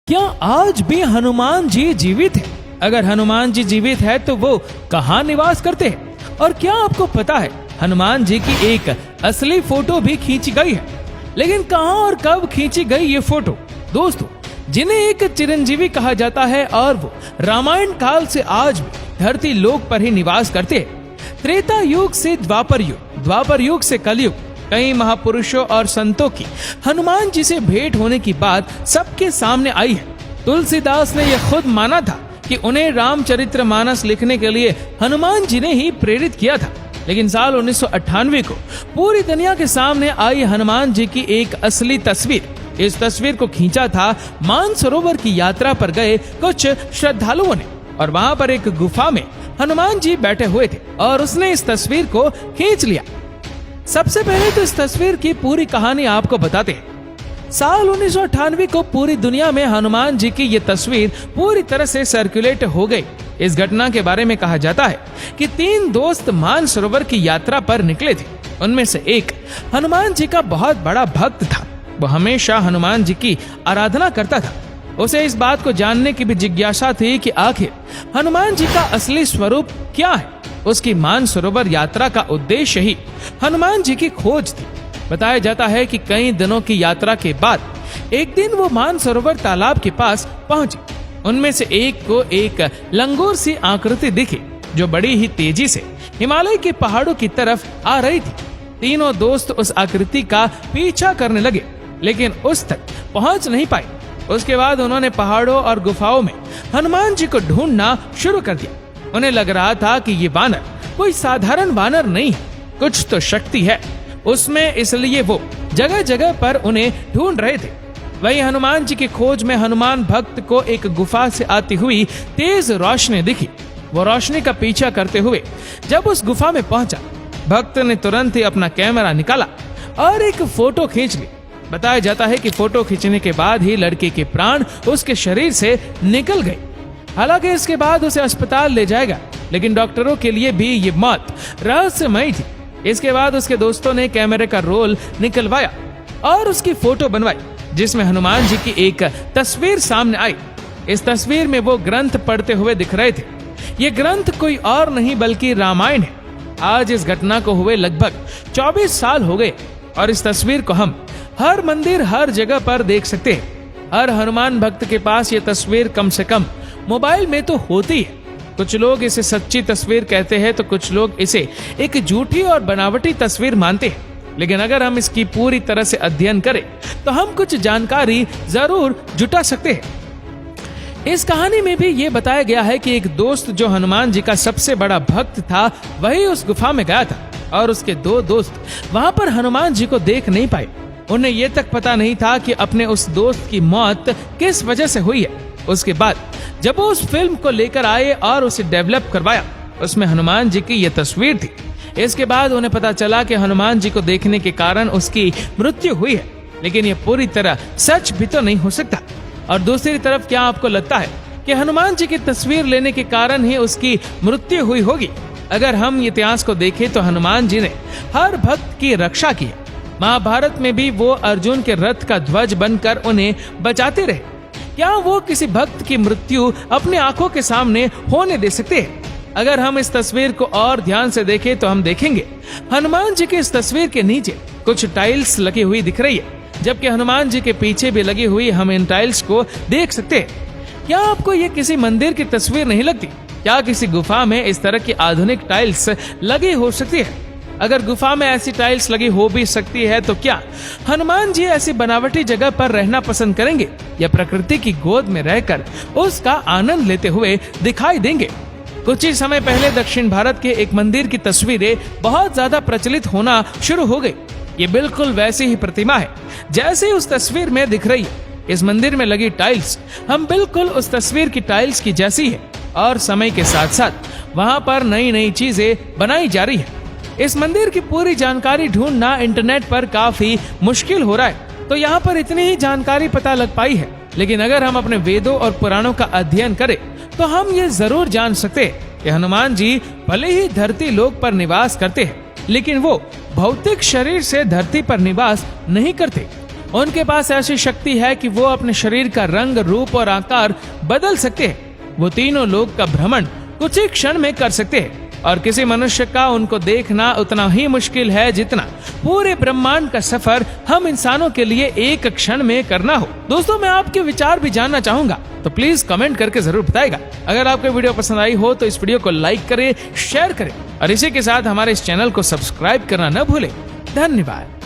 क्या आज भी हनुमान जी जीवित है? अगर हनुमान जी जीवित है तो वो कहाँ निवास करते हैं? और क्या आपको पता है हनुमान जी की एक असली फोटो भी खींची गई है? लेकिन कहाँ और कब खींची गई ये फोटो? दोस्तों, जिन्हें एक चिरंजीवी कहा जाता है और वो रामायण काल से आज भी धरती लोक पर ही निवास करते हैं। त्रेता युग से द्वापर युग, द्वापर युग से कलयुग, कई महापुरुषों और संतों की हनुमान जी से भेंट होने की बात सबके सामने आई है। तुलसीदास ने यह खुद माना था कि उन्हें रामचरितमानस लिखने के लिए हनुमान जी ने ही प्रेरित किया था। लेकिन साल 1998 को पूरी दुनिया के सामने आई हनुमान जी की एक असली तस्वीर। इस तस्वीर को खींचा था मानसरोवर की यात्रा पर गए कुछ श्रद्धालुओं ने, और वहां पर एक गुफा में हनुमान जी बैठे हुए थे और उसने इस तस्वीर को खींच लिया। सबसे पहले तो इस तस्वीर की पूरी कहानी आपको बताते हैं। साल 1998 को पूरी दुनिया में हनुमान जी की ये तस्वीर पूरी तरह से सर्कुलेट हो गई। इस घटना के बारे में कहा जाता है कि 3 दोस्त मानसरोवर की यात्रा पर निकले थे। उनमें से एक हनुमान जी का बहुत बड़ा भक्त था। वो हमेशा हनुमान जी की आराधना करता था। उसे इस बात को जानने की भी जिज्ञासा थी कि आखिर हनुमान जी का असली स्वरूप क्या है। उसकी मानसरोवर यात्रा का उद्देश्य ही हनुमान जी की खोज थी। बताया जाता है कि कई दिनों की यात्रा के बाद एक दिन वो मानसरोवर तालाब के पास पहुंचे। उनमें से एक को एक लंगूर सी आकृति दिखी जो बड़ी ही तेजी से हिमालय के पहाड़ों की तरफ आ रही थी। तीनों दोस्त उस आकृति का पीछा करने लगे, लेकिन उस तक पहुंच नहीं पाए। उसके बाद उन्होंने पहाड़ों और गुफाओं में हनुमान जी को ढूंढना शुरू कर दिया। उन्हें लग रहा था कि ये वानर कोई साधारण वानर नहीं है, कुछ तो शक्ति है उसमें, इसलिए वो जगह जगह पर उन्हें ढूंढ रहे थे। वही हनुमान जी की खोज में हनुमान भक्त को एक गुफा से आती हुई तेज रोशनी दिखी। वो रोशनी का पीछा करते हुए जब उस गुफा में पहुंचा, भक्त ने तुरंत ही अपना कैमरा निकाला और एक फोटो खींच ली। बताया जाता है कि फोटो खींचने के बाद ही लड़के के प्राण उसके शरीर से निकल गए। हालांकि इसके बाद उसे अस्पताल ले जाएगा, लेकिन डॉक्टरों के लिए भी ये मौत रहस्यमयी थी। इसके बाद उसके दोस्तों ने कैमरे का रोल निकलवाया और उसकी फोटो बनवाई, जिसमें हनुमान जी की एक तस्वीर सामने आई। इस तस्वीर में वो ग्रंथ पढ़ते हुए दिख रहे थे। ये ग्रंथ कोई और नहीं बल्कि रामायण है। आज इस घटना को हुए लगभग 24 साल हो गए और इस तस्वीर को हम हर मंदिर, हर जगह पर देख सकते हैं। हर हनुमान भक्त के पास ये तस्वीर कम से कम मोबाइल में तो होती है। कुछ लोग इसे सच्ची तस्वीर कहते हैं तो कुछ लोग इसे एक झूठी और बनावटी तस्वीर मानते हैं। लेकिन अगर हम इसकी पूरी तरह से अध्ययन करें तो हम कुछ जानकारी जरूर जुटा सकते हैं। इस कहानी में भी ये बताया गया है कि एक दोस्त जो हनुमान जी का सबसे बड़ा भक्त था, वही उस गुफा में गया था और उसके 2 दोस्त वहां पर हनुमान जी को देख नहीं पाए। उन्हें ये तक पता नहीं था कि अपने उस दोस्त की मौत किस वजह से हुई है। उसके बाद जब वो उस फिल्म को लेकर आए और उसे डेवलप करवाया, उसमें हनुमान जी की ये तस्वीर थी। इसके बाद उन्हें पता चला कि हनुमान जी को देखने के कारण उसकी मृत्यु हुई है, लेकिन ये पूरी तरह सच भी तो नहीं हो सकता। और दूसरी तरफ क्या आपको लगता है कि हनुमान जी की तस्वीर लेने के कारण ही उसकी मृत्यु हुई होगी? अगर हम इतिहास को देखें तो हनुमान जी ने हर भक्त की रक्षा की। महाभारत में भी वो अर्जुन के रथ का ध्वज बनकर उन्हें बचाते रहे। क्या वो किसी भक्त की मृत्यु अपने आंखों के सामने होने दे सकते हैं? अगर हम इस तस्वीर को और ध्यान से देखें तो हम देखेंगे हनुमान जी की इस तस्वीर के नीचे कुछ टाइल्स लगी हुई दिख रही है, जबकि हनुमान जी के पीछे भी लगी हुई हम इन टाइल्स को देख सकते हैं। क्या आपको ये किसी मंदिर की तस्वीर नहीं लगती? क्या किसी गुफा में इस तरह की आधुनिक टाइल्स लगी हो सकती है? अगर गुफा में ऐसी टाइल्स लगी हो भी सकती है तो क्या हनुमान जी ऐसी बनावटी जगह पर रहना पसंद करेंगे या प्रकृति की गोद में रहकर उसका आनंद लेते हुए दिखाई देंगे? कुछ ही समय पहले दक्षिण भारत के एक मंदिर की तस्वीरें बहुत ज्यादा प्रचलित होना शुरू हो गई। ये बिल्कुल वैसी ही प्रतिमा है जैसे उस तस्वीर में दिख रही है। इस मंदिर में लगी टाइल्स हम बिल्कुल उस तस्वीर की टाइल्स की जैसी है और समय के साथ साथ वहाँ पर नई नई चीजें बनाई जा रही है। इस मंदिर की पूरी जानकारी ढूंढना इंटरनेट पर काफी मुश्किल हो रहा है, तो यहाँ पर इतनी ही जानकारी पता लग पाई है। लेकिन अगर हम अपने वेदों और पुराणों का अध्ययन करें तो हम ये जरूर जान सकते हैं कि हनुमान जी भले ही धरती लोक पर निवास करते हैं, लेकिन वो भौतिक शरीर से धरती पर निवास नहीं करते। उनके पास ऐसी शक्ति है कि वो अपने शरीर का रंग, रूप और आकार बदल सकते हैं। वो तीनों लोक का भ्रमण कुछ ही क्षण में कर सकते हैं और किसी मनुष्य का उनको देखना उतना ही मुश्किल है जितना पूरे ब्रह्मांड का सफर हम इंसानों के लिए एक क्षण में करना हो। दोस्तों, मैं आपके विचार भी जानना चाहूंगा, तो प्लीज कमेंट करके जरूर बताएगा। अगर आपको वीडियो पसंद आई हो तो इस वीडियो को लाइक करें, शेयर करें और इसी के साथ हमारे इस चैनल को सब्सक्राइब करना न भूलें। धन्यवाद।